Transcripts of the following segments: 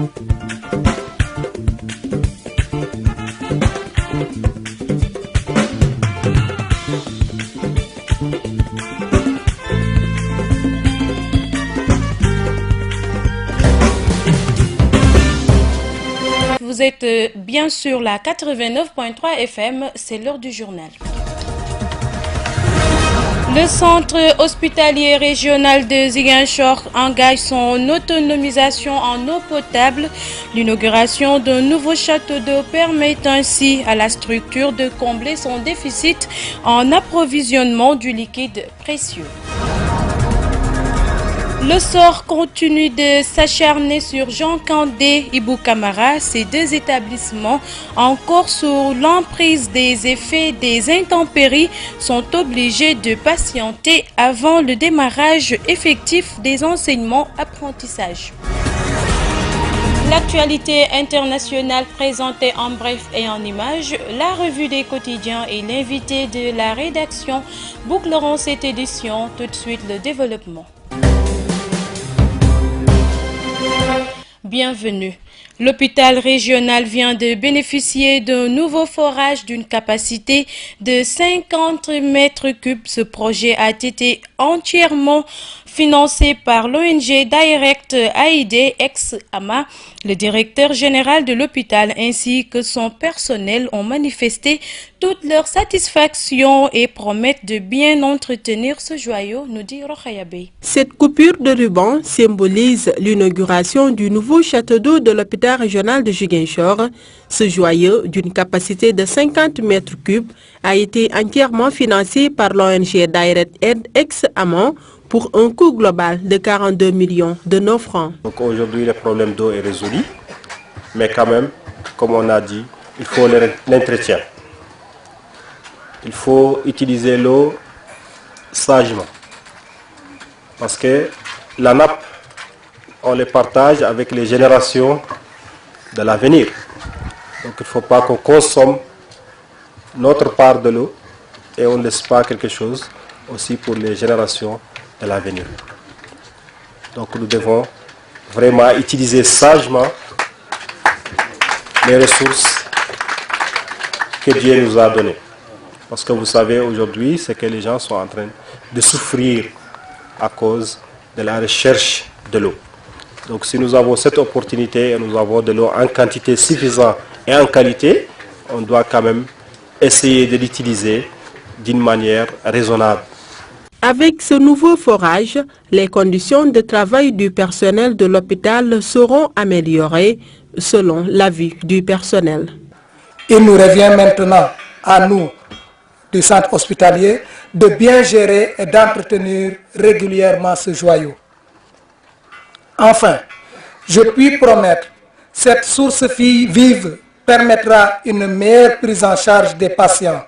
Vous êtes bien sur la 89.3 FM, c'est l'heure du journal. Le centre hospitalier régional de Ziguinchor engage son autonomisation en eau potable. L'inauguration d'un nouveau château d'eau permet ainsi à la structure de combler son déficit en approvisionnement du liquide précieux. Le sort continue de s'acharner sur Jean Kandé et Ibou Camara. Ces deux établissements, encore sous l'emprise des effets des intempéries, sont obligés de patienter avant le démarrage effectif des enseignements-apprentissages. L'actualité internationale présentée en bref et en images, la revue des quotidiens et l'invité de la rédaction boucleront cette édition. Tout de suite, le développement. Bienvenue. L'hôpital régional vient de bénéficier d'un nouveau forage d'une capacité de 50 mètres cubes. Ce projet a été entièrement financé par l'ONG Direct Aid ex-AMA. Le directeur général de l'hôpital ainsi que son personnel ont manifesté toute leur satisfaction et promettent de bien entretenir ce joyau, nous dit Rokhaya Bey. Cette coupure de ruban symbolise l'inauguration du nouveau château d'eau de l'hôpital régional de Ziguinchor. Ce joyau, d'une capacité de 50 mètres cubes, a été entièrement financé par l'ONG Direct Aid ex-AMA pour un coût global de 42 millions de nos francs. Donc aujourd'hui, le problème d'eau est résolu, mais quand même, comme on a dit, il faut l'entretien. Il faut utiliser l'eau sagement, parce que la nappe, on les partage avec les générations de l'avenir. Donc il ne faut pas qu'on consomme notre part de l'eau et on ne laisse pas quelque chose aussi pour les générations de l'avenir. Donc nous devons vraiment utiliser sagement les ressources que Dieu nous a données. Parce que vous savez aujourd'hui, c'est que les gens sont en train de souffrir à cause de la recherche de l'eau. Donc si nous avons cette opportunité et nous avons de l'eau en quantité suffisante et en qualité, on doit quand même essayer de l'utiliser d'une manière raisonnable. Avec ce nouveau forage, les conditions de travail du personnel de l'hôpital seront améliorées selon l'avis du personnel. Il nous revient maintenant à nous, du centre hospitalier, de bien gérer et d'entretenir régulièrement ce joyau. Enfin, je puis promettre, cette source vive permettra une meilleure prise en charge des patients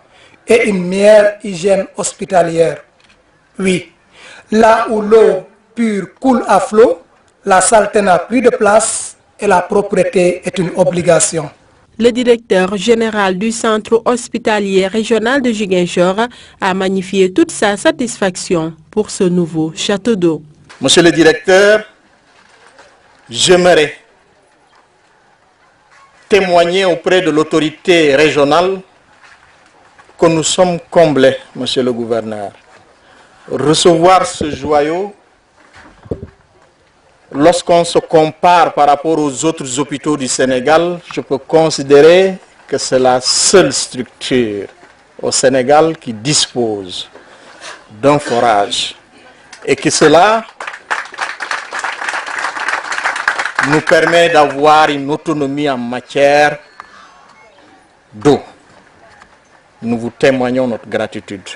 et une meilleure hygiène hospitalière. Oui, là où l'eau pure coule à flot, la saleté n'a plus de place et la propreté est une obligation. Le directeur général du centre hospitalier régional de Ziguinchor a magnifié toute sa satisfaction pour ce nouveau château d'eau. Monsieur le directeur, j'aimerais témoigner auprès de l'autorité régionale que nous sommes comblés, monsieur le gouverneur. Recevoir ce joyau, lorsqu'on se compare par rapport aux autres hôpitaux du Sénégal, je peux considérer que c'est la seule structure au Sénégal qui dispose d'un forage et que cela nous permet d'avoir une autonomie en matière d'eau. Nous vous témoignons notre gratitude.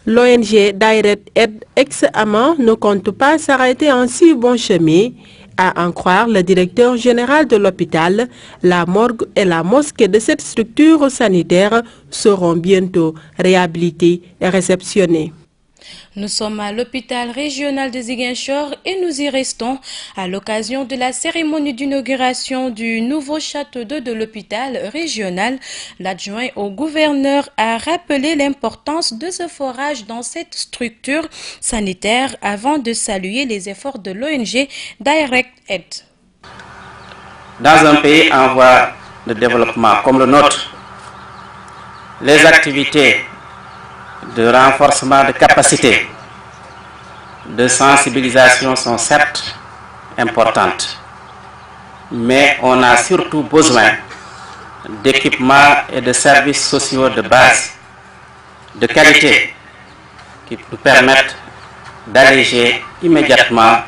L'ONG Direct Aid ex-AMA ne compte pas s'arrêter en si bon chemin. À en croire le directeur général de l'hôpital, la morgue et la mosquée de cette structure sanitaire seront bientôt réhabilitées et réceptionnées. Nous sommes à l'hôpital régional de Ziguinchor et nous y restons à l'occasion de la cérémonie d'inauguration du nouveau château d'eau de l'hôpital régional. L'adjoint au gouverneur a rappelé l'importance de ce forage dans cette structure sanitaire avant de saluer les efforts de l'ONG Direct Aid. Dans un pays en voie de développement comme le nôtre, les activités de renforcement de capacité, de sensibilisation sont certes importantes, mais on a surtout besoin d'équipements et de services sociaux de base, de qualité, qui nous permettent d'alléger immédiatement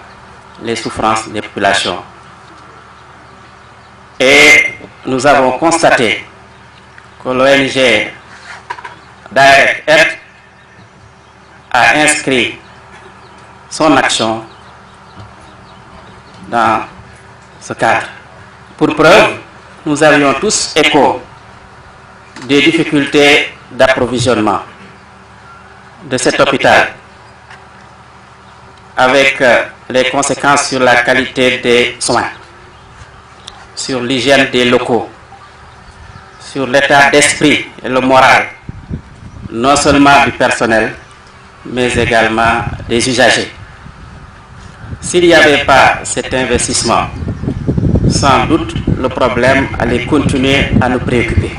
les souffrances des populations. Et nous avons constaté que l'ONG Direct Aid a inscrit son action dans ce cadre. Pour preuve, nous avions tous écho des difficultés d'approvisionnement de cet hôpital, avec les conséquences sur la qualité des soins, sur l'hygiène des locaux, sur l'état d'esprit et le moral, non seulement du personnel, mais également des usagers. S'il n'y avait pas cet investissement, sans doute le problème allait continuer à nous préoccuper.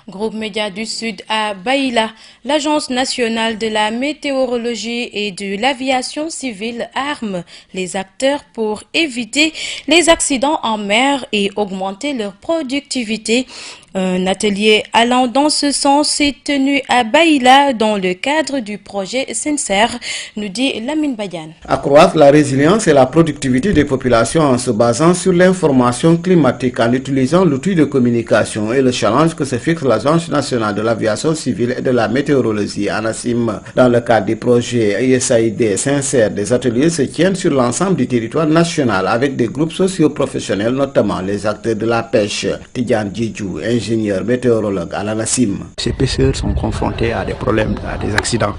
Groupe Média du Sud à Baïla, l'Agence nationale de la météorologie et de l'aviation civile arme les acteurs pour éviter les accidents en mer et augmenter leur productivité. Un atelier allant dans ce sens est tenu à Baïla dans le cadre du projet Sincère, nous dit Lamine Badian. Accroître la résilience et la productivité des populations en se basant sur l'information climatique en utilisant l'outil de communication et le challenge que se fixe l'Agence nationale de l'aviation civile et de la météorologie ANACIM. Dans le cadre du projet USAID Sincère, des ateliers se tiennent sur l'ensemble du territoire national avec des groupes socio-professionnels, notamment les acteurs de la pêche. Tidjane Djidjou, ingénieur météorologue à l'ANACIM. Ces pêcheurs sont confrontés à des problèmes, à des accidents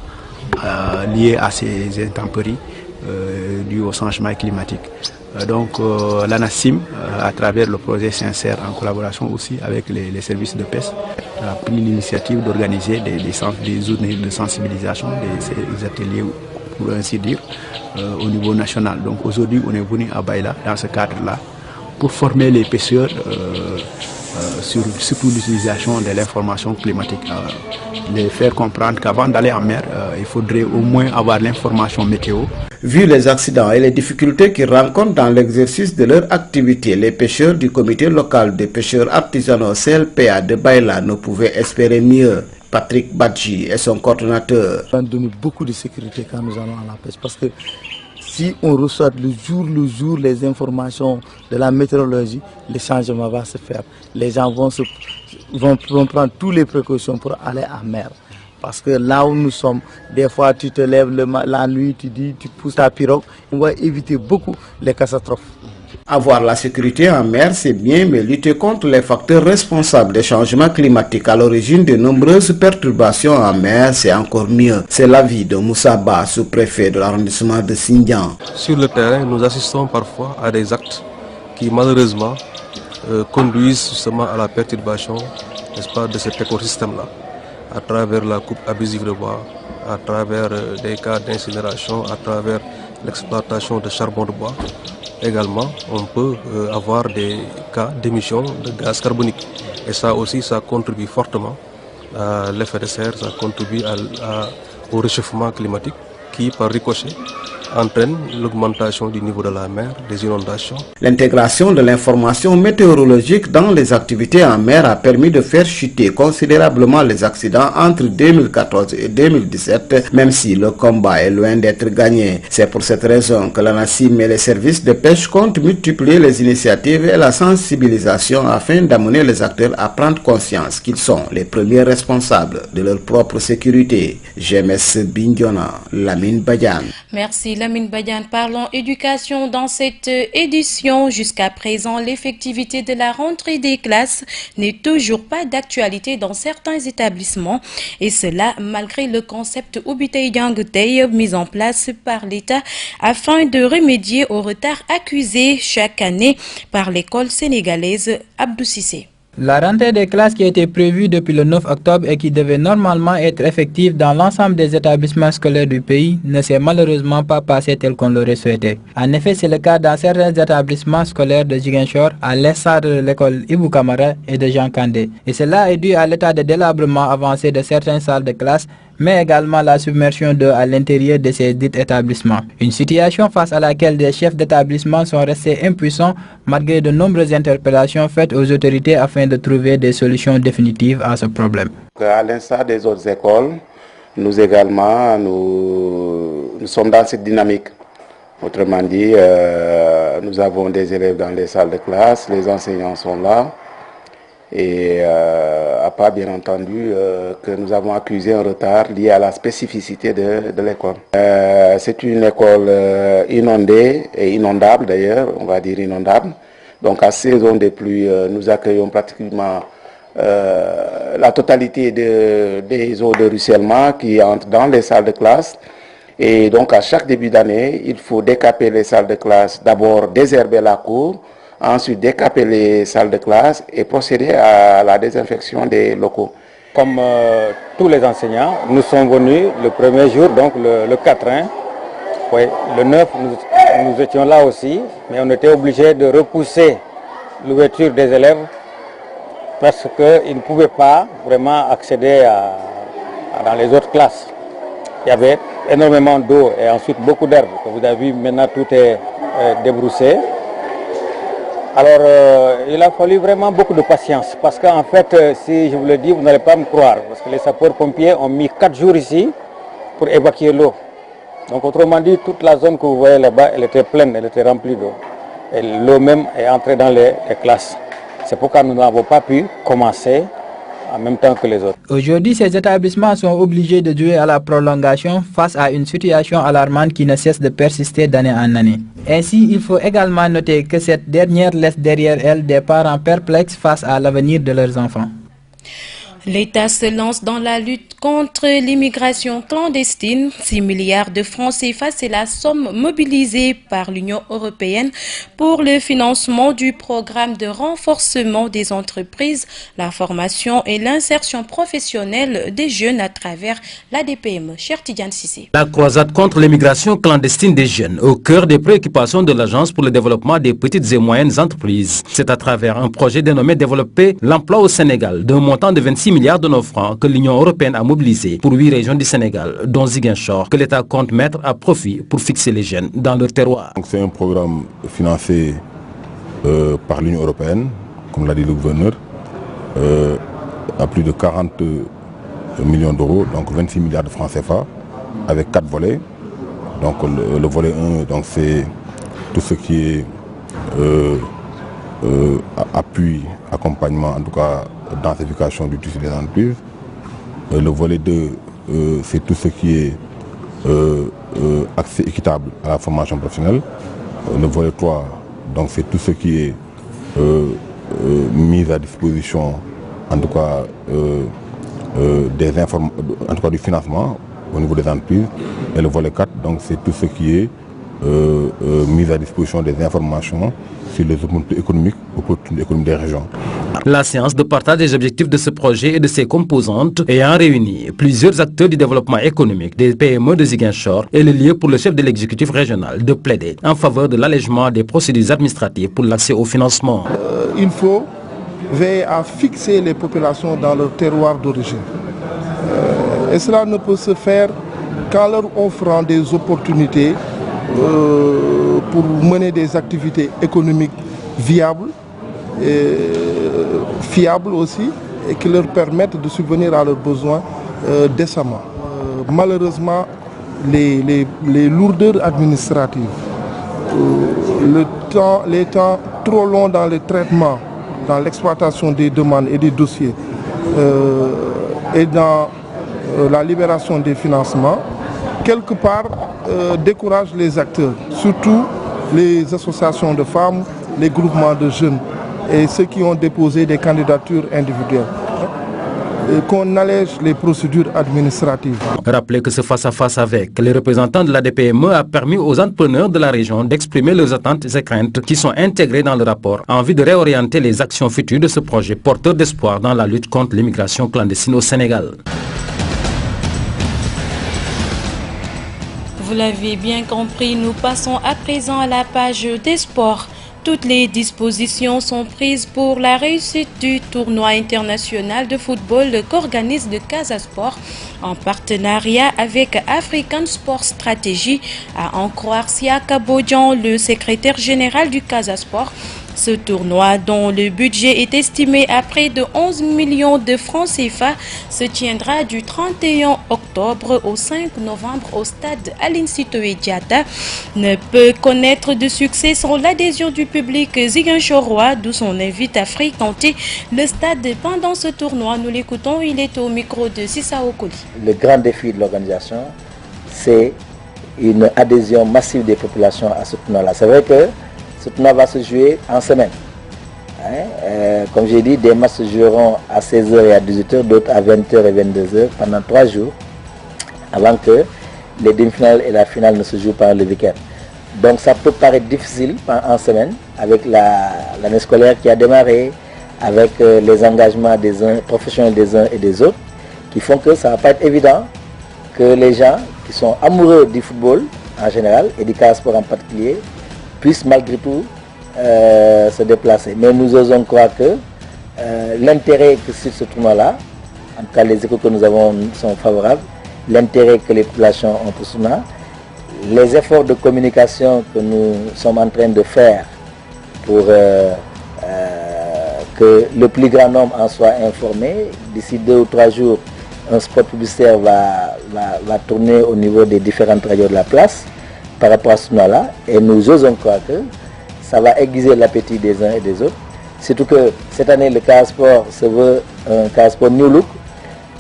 liés à ces intempéries dus au changement climatique. Donc l'ANACIM, à travers le projet Sincère, en collaboration aussi avec les services de pêche, a pris l'initiative d'organiser des journées de sensibilisation, des ateliers pour ainsi dire, au niveau national. Donc aujourd'hui on est venu à Baïla dans ce cadre-là pour former les pêcheurs surtout l'utilisation de l'information climatique. Les faire comprendre qu'avant d'aller en mer, il faudrait au moins avoir l'information météo. Vu les accidents et les difficultés qu'ils rencontrent dans l'exercice de leur activité, les pêcheurs du comité local des pêcheurs artisanaux CLPA de Baïla ne pouvaient espérer mieux. Patrick Badji est son coordonnateur. Ça nous donne beaucoup de sécurité quand nous allons à la pêche parce que si on reçoit le jour les informations de la météorologie, le changement va se faire. Les gens vont prendre toutes les précautions pour aller en mer. Parce que là où nous sommes, des fois tu te lèves la nuit, tu pousses ta pirogue. On va éviter beaucoup les catastrophes. Avoir la sécurité en mer, c'est bien, mais lutter contre les facteurs responsables des changements climatiques à l'origine de nombreuses perturbations en mer, c'est encore mieux. C'est l'avis de Moussa Ba, sous-préfet de l'arrondissement de Sindian. Sur le terrain, nous assistons parfois à des actes qui malheureusement conduisent justement à la perturbation, n'est-ce pas, de cet écosystème-là, à travers la coupe abusive de bois, à travers des cas d'incinération, à travers l'exploitation de charbon de bois. Également, on peut avoir des cas d'émission de gaz carbonique. Et ça aussi, ça contribue fortement à l'effet de serre, ça contribue au réchauffement climatique qui, par ricochet, entraîne l'augmentation du niveau de la mer, des inondations. L'intégration de l'information météorologique dans les activités en mer a permis de faire chuter considérablement les accidents entre 2014 et 2017, même si le combat est loin d'être gagné. C'est pour cette raison que l'ANACIM et les services de pêche comptent multiplier les initiatives et la sensibilisation afin d'amener les acteurs à prendre conscience qu'ils sont les premiers responsables de leur propre sécurité. GMS Bignona, Lamine Badian. Merci Lamine Badian. Parlons éducation dans cette édition. Jusqu'à présent, l'effectivité de la rentrée des classes n'est toujours pas d'actualité dans certains établissements. Et cela malgré le concept Ubitei Yangutei mis en place par l'État afin de remédier au retard accusé chaque année par l'école sénégalaise Abdou Cissé. La rentrée des classes qui a été prévue depuis le 9 octobre et qui devait normalement être effective dans l'ensemble des établissements scolaires du pays ne s'est malheureusement pas passée tel qu'on l'aurait souhaité. En effet, c'est le cas dans certains établissements scolaires de Ziguinchor, à l'instar de l'école Ibou Kamara et de Jean Kandé. Et cela est dû à l'état de délabrement avancé de certaines salles de classe, mais également la submersion d'eau à l'intérieur de ces dits établissements. Une situation face à laquelle des chefs d'établissement sont restés impuissants malgré de nombreuses interpellations faites aux autorités afin de trouver des solutions définitives à ce problème. À l'instar des autres écoles, nous également, nous sommes dans cette dynamique. Autrement dit, nous avons des élèves dans les salles de classe, les enseignants sont là. Et à part bien entendu que nous avons accusé un retard lié à la spécificité de l'école. C'est une école inondée et inondable d'ailleurs, on va dire inondable. Donc à saison des pluies, nous accueillons pratiquement la totalité des eaux de ruissellement qui entrent dans les salles de classe. Et donc à chaque début d'année, il faut décaper les salles de classe, d'abord désherber la cour, ensuite décaper les salles de classe et procéder à la désinfection des locaux. Comme tous les enseignants, nous sommes venus le premier jour, donc le 4. Oui, le 9, nous étions là aussi, mais on était obligé de repousser l'ouverture des élèves parce qu'ils ne pouvaient pas vraiment accéder dans les autres classes. Il y avait énormément d'eau et ensuite beaucoup d'herbes. Comme vous avez vu, maintenant tout est débroussé. Alors, il a fallu vraiment beaucoup de patience parce qu'en fait, si je vous le dis, vous n'allez pas me croire parce que les sapeurs-pompiers ont mis 4 jours ici pour évacuer l'eau. Donc, autrement dit, toute la zone que vous voyez là-bas, elle était pleine, elle était remplie d'eau. Et l'eau même est entrée dans les classes. C'est pourquoi nous n'avons pas pu commencer en même temps que les autres. Aujourd'hui, ces établissements sont obligés de jouer à la prolongation face à une situation alarmante qui ne cesse de persister d'année en année. Ainsi, il faut également noter que cette dernière laisse derrière elle des parents perplexes face à l'avenir de leurs enfants. L'État se lance dans la lutte contre l'immigration clandestine. 6 milliards de francs CFA, c'est la somme mobilisée par l'Union européenne pour le financement du programme de renforcement des entreprises, la formation et l'insertion professionnelle des jeunes à travers l'ADPME. Cher Tidiane Sissé. La croisade contre l'immigration clandestine des jeunes, au cœur des préoccupations de l'Agence pour le développement des petites et moyennes entreprises. C'est à travers un projet dénommé Développer l'emploi au Sénégal, d'un montant de 26 milliards de nos francs que l'Union européenne a mobilisé pour 8 régions du Sénégal, dont Ziguinchor, que l'État compte mettre à profit pour fixer les jeunes dans leur terroir. C'est un programme financé par l'Union européenne, comme l'a dit le gouverneur, à plus de 40 millions d'euros, donc 26 milliards de francs CFA, avec 4 volets. Donc le volet 1, c'est tout ce qui est appui, accompagnement, en tout cas densification du tissu des entreprises. Le volet 2, c'est tout ce qui est accès équitable à la formation professionnelle. Le volet 3, donc c'est tout ce qui est mise à disposition, en tout cas, du financement au niveau des entreprises. Et le volet 4, donc c'est tout ce qui est mise à disposition des informations sur les opportunités économiques des régions. La séance de partage des objectifs de ce projet et de ses composantes ayant réuni plusieurs acteurs du développement économique des PME de Ziguinchor est le lieu pour le chef de l'exécutif régional de plaider en faveur de l'allègement des procédures administratives pour l'accès au financement. Il faut veiller à fixer les populations dans leur terroir d'origine. Et cela ne peut se faire qu'en leur offrant des opportunités pour mener des activités économiques viables, et fiables aussi, et qui leur permettent de subvenir à leurs besoins décemment. Malheureusement, les lourdeurs administratives, les temps trop longs dans le traitement, dans l'exploitation des demandes et des dossiers et dans la libération des financements, quelque part découragent les acteurs, surtout les associations de femmes, les groupements de jeunes et ceux qui ont déposé des candidatures individuelles. qu'on allège les procédures administratives. Rappelez que ce face-à-face avec les représentants de la DPME a permis aux entrepreneurs de la région d'exprimer leurs attentes et craintes qui sont intégrées dans le rapport en vue de réorienter les actions futures de ce projet porteur d'espoir dans la lutte contre l'immigration clandestine au Sénégal. Vous l'avez bien compris, nous passons à présent à la page des sports. Toutes les dispositions sont prises pour la réussite du tournoi international de football qu'organise le Casa Sport en partenariat avec African Sport Strategy, à en croire Siaka Bodian, le secrétaire général du Casa Sport. Ce tournoi, dont le budget est estimé à près de 11 millions de francs CFA, se tiendra du 31 octobre au 5 novembre au stade Aline Sitoé Diatta. Ne peut connaître de succès sans l'adhésion du public ziguinchorois, d'où son invite à fréquenter le stade pendant ce tournoi. Nous l'écoutons, il est au micro de Sissa Okoli. Le grand défi de l'organisation, c'est une adhésion massive des populations à ce tournoi-là. C'est vrai que ce tournoi va se jouer en semaine. Comme j'ai dit, des matchs se joueront à 16h et à 18h, d'autres à 20h et 22h pendant 3 jours, avant que les demi-finales et la finale ne se jouent pas le week-end. Donc ça peut paraître difficile en semaine, avec l'année scolaire qui a démarré, avec les engagements des uns, professionnels des uns et des autres, qui font que ça ne va pas être évident que les gens qui sont amoureux du football en général et du Casa Sport en particulier puissent malgré tout se déplacer. Mais nous osons croire que l'intérêt que sur ce tournoi-là, en tout cas les échos que nous avons sont favorables, l'intérêt que les populations ont pour ce tournoi, les efforts de communication que nous sommes en train de faire pour que le plus grand nombre en soit informé. D'ici 2 ou 3 jours, un spot publicitaire va tourner au niveau des différentes radios de la place par rapport à ce tournoi-là, et nous osons croire que ça va aiguiser l'appétit des uns et des autres. Surtout que cette année, le Casa Sport se veut un Casa Sport New Look,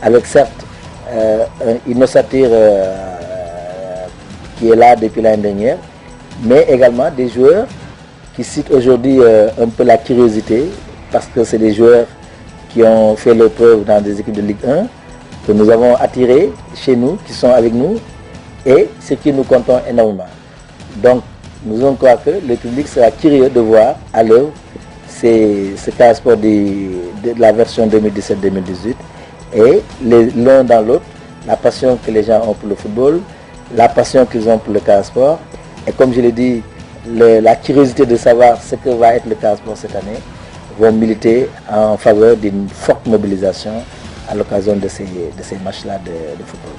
avec certes une ossature qui est là depuis l'année dernière, mais également des joueurs qui citent aujourd'hui un peu la curiosité, parce que c'est des joueurs qui ont fait leur preuve dans des équipes de Ligue 1, que nous avons attirés chez nous, qui sont avec nous, et ce qui nous comptons énormément. Donc, nous allons croire que le public sera curieux de voir à l'œuvre ce Casa Sport de la version 2017-2018, et l'un dans l'autre, la passion que les gens ont pour le football, la passion qu'ils ont pour le Casa Sport, et comme je l'ai dit, la curiosité de savoir ce que va être le Casa Sport cette année, vont militer en faveur d'une forte mobilisation à l'occasion de ces matchs-là de football.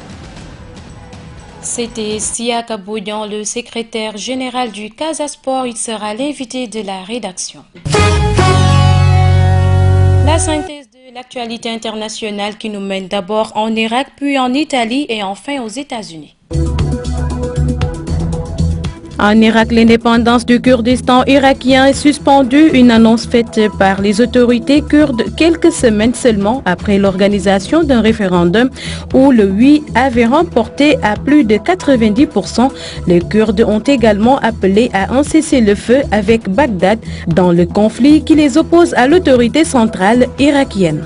C'était Siaka Bodian, le secrétaire général du Casa Sport. Il sera l'invité de la rédaction. La synthèse de l'actualité internationale qui nous mène d'abord en Irak, puis en Italie et enfin aux États-Unis. En Irak, l'indépendance du Kurdistan irakien est suspendue, une annonce faite par les autorités kurdes quelques semaines seulement après l'organisation d'un référendum où le oui avait remporté à plus de 90%. Les Kurdes ont également appelé à un cessez-le-feu avec Bagdad dans le conflit qui les oppose à l'autorité centrale irakienne.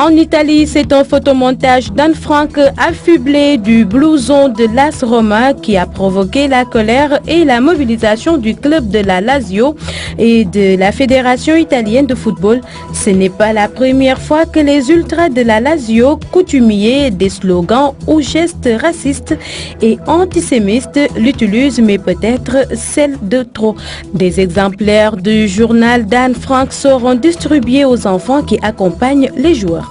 En Italie, c'est un photomontage d'Anne Frank affublé du blouson de l'AS Roma qui a provoqué la colère et la mobilisation du club de la Lazio et de la Fédération italienne de football. Ce n'est pas la première fois que les ultras de la Lazio, coutumiers des slogans ou gestes racistes et antisémites, l'utilisent, mais peut-être celle de trop. Des exemplaires du journal d'Anne Frank seront distribués aux enfants qui accompagnent les joueurs.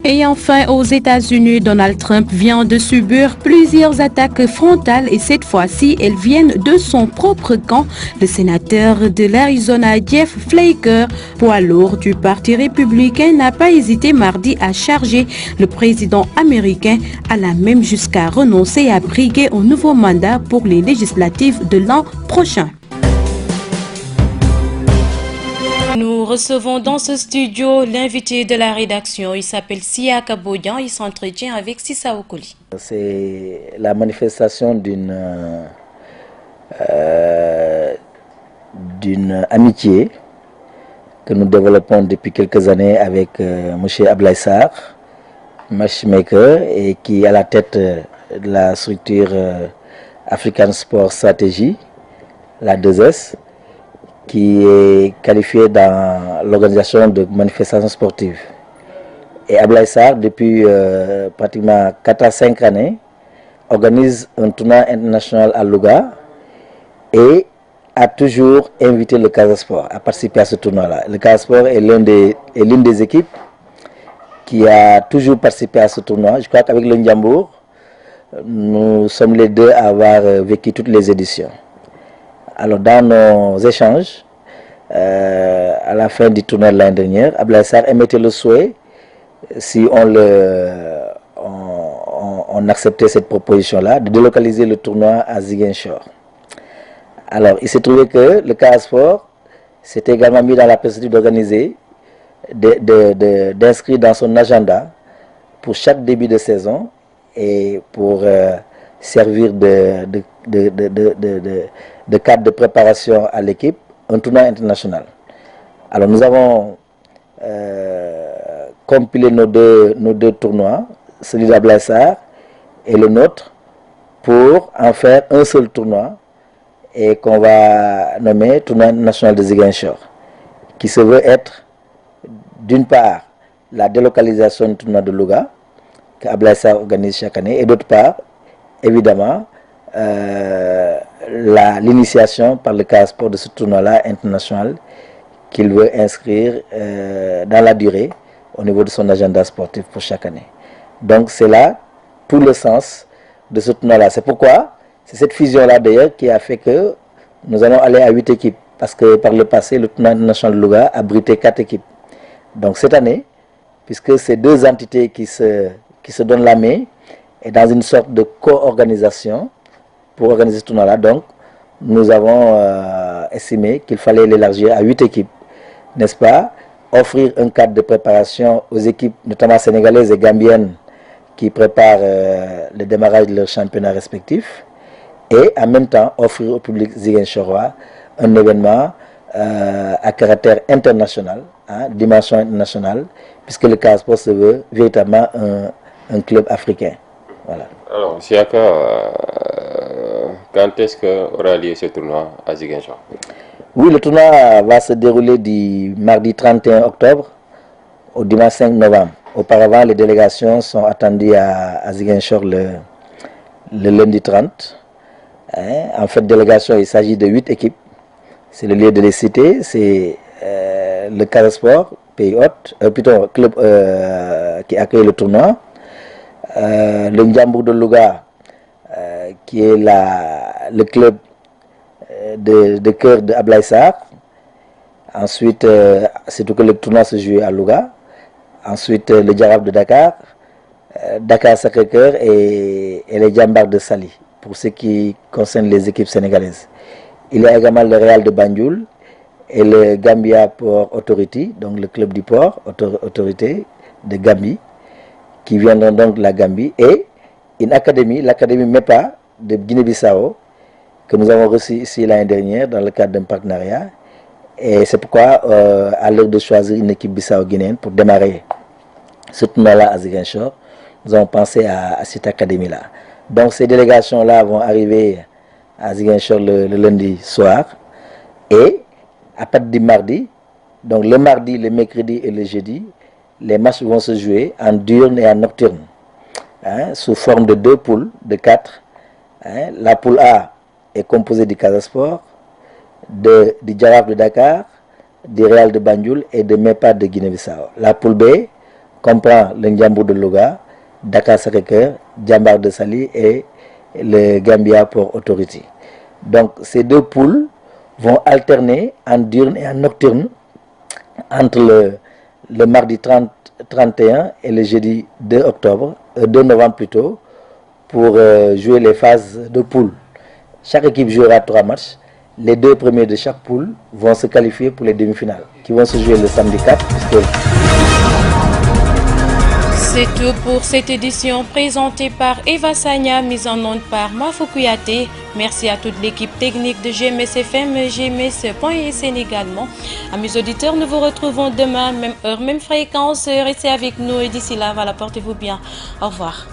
Et enfin, aux États-Unis, Donald Trump vient de subir plusieurs attaques frontales et cette fois-ci, elles viennent de son propre camp. Le sénateur de l'Arizona, Jeff Flake, poids lourd du Parti républicain, n'a pas hésité mardi à charger le président américain, allant même jusqu'à renoncer à briguer un nouveau mandat pour les législatives de l'an prochain. Nous recevons dans ce studio l'invité de la rédaction. Il s'appelle Siaka Bodian. Il s'entretient avec Sissa Okoli. C'est la manifestation d'une d'une amitié que nous développons depuis quelques années avec M. Ablaye Sarr, matchmaker, et qui est à la tête de la structure African Sport Strategy, la 2S, qui est qualifiée dans l'organisation de manifestations sportives. Et Ablaye Sarr, depuis pratiquement 4 à 5 années, organise un tournoi international à Louga et a toujours invité le Casa Sport à participer à ce tournoi-là. Le Casa Sport est l'une des équipes qui a toujours participé à ce tournoi. Je crois qu'avec le Ndiambour, nous sommes les deux à avoir vécu toutes les éditions. Alors dans nos échanges, à la fin du tournoi de l'année dernière, Ablaye Sarr émettait le souhait, si on acceptait cette proposition-là, de délocaliser le tournoi à Ziguinchor. Alors, il s'est trouvé que le Casa Sport s'est également mis dans la perspective d'organiser, d'inscrire dans son agenda pour chaque début de saison et pour servir de cadre de préparation à l'équipe, un tournoi international. Alors, nous avons compilé nos deux tournois, celui d'Ablaye Sarr et le nôtre, pour en faire un seul tournoi et qu'on va nommer Tournoi national de Ziguinchor, qui se veut être d'une part la délocalisation du tournoi de Louga que Ablaye Sarr organise chaque année, et d'autre part évidemment l'initiation par le Casa Sport de ce tournoi-là international qu'il veut inscrire dans la durée au niveau de son agenda sportif pour chaque année. Donc c'est là tout le sens de ce tournoi-là. C'est pourquoi c'est cette fusion-là d'ailleurs qui a fait que nous allons aller à 8 équipes. Parce que par le passé, le tournoi national de Louga a abrité 4 équipes. Donc cette année, puisque ces deux entités qui se donnent la main, et dans une sorte de co-organisation pour organiser ce tournoi-là, donc nous avons estimé qu'il fallait l'élargir à 8 équipes, n'est-ce pas? Offrir un cadre de préparation aux équipes, notamment sénégalaises et gambiennes, qui préparent le démarrage de leurs championnats respectifs, et en même temps offrir au public ziguinchorois un événement à caractère international, dimension internationale, puisque le Casa Sport se veut véritablement un club africain. Voilà. Alors, Siaka, quand est-ce qu'aura lieu ce tournoi à Ziguinchor? Oui, le tournoi va se dérouler du mardi 31 octobre au dimanche 5 novembre. Auparavant, les délégations sont attendues à Ziguinchor le lundi 30. En fait, délégation, il s'agit de 8 équipes. C'est le lieu de les citer. C'est le Casa Sport, pays hôte, plutôt club qui accueille le tournoi. Le Ndiambour de Louga, qui est le club de cœur de Ablaye Sarr. Ensuite, c'est tout que le tournoi se joue à Louga. Ensuite, le Djarab de Dakar, Dakar Sacré-Cœur et les Djambars de Sali, pour ce qui concerne les équipes sénégalaises. Il y a également le Real de Banjul et le Gambia Port Authority, donc le club du port, autorité de Gambie, qui viendront donc de la Gambie, et une académie, l'académie MEPA de Guinée-Bissau, que nous avons reçu ici l'année dernière dans le cadre d'un partenariat. Et c'est pourquoi, à l'heure de choisir une équipe bissau-guinéenne pour démarrer ce tournoi-là à Ziguinchor, nous avons pensé à cette académie-là. Donc ces délégations-là vont arriver à Ziguinchor le lundi soir, et à partir du mardi, donc le mardi, le mercredi et le jeudi, les matchs vont se jouer en diurne et en nocturne, sous forme de 2 poules de 4. La poule A est composée du Casa Sport, du Djarab de Dakar, du Real de Banjul et de MEPA de Guinée-Bissau. La poule B comprend le Ndiambour de Louga, Dakar Sacré-Cœur, Djambar de Sali et le Gambia Port Authority. Donc ces 2 poules vont alterner en diurne et en nocturne entre le mardi 31 et le jeudi 2 novembre plutôt, pour jouer les phases de poule. Chaque équipe jouera 3 matchs. Les 2 premiers de chaque poule vont se qualifier pour les demi-finales, qui vont se jouer le samedi 4, puisque C'est tout pour cette édition présentée par Eva Sagna, mise en onde par Mafou Kouyaté. Merci à toute l'équipe technique de GMS FM, GMS.sn également. Amis auditeurs, nous vous retrouvons demain, même heure, même fréquence. Restez avec nous et d'ici là, voilà, portez-vous bien. Au revoir.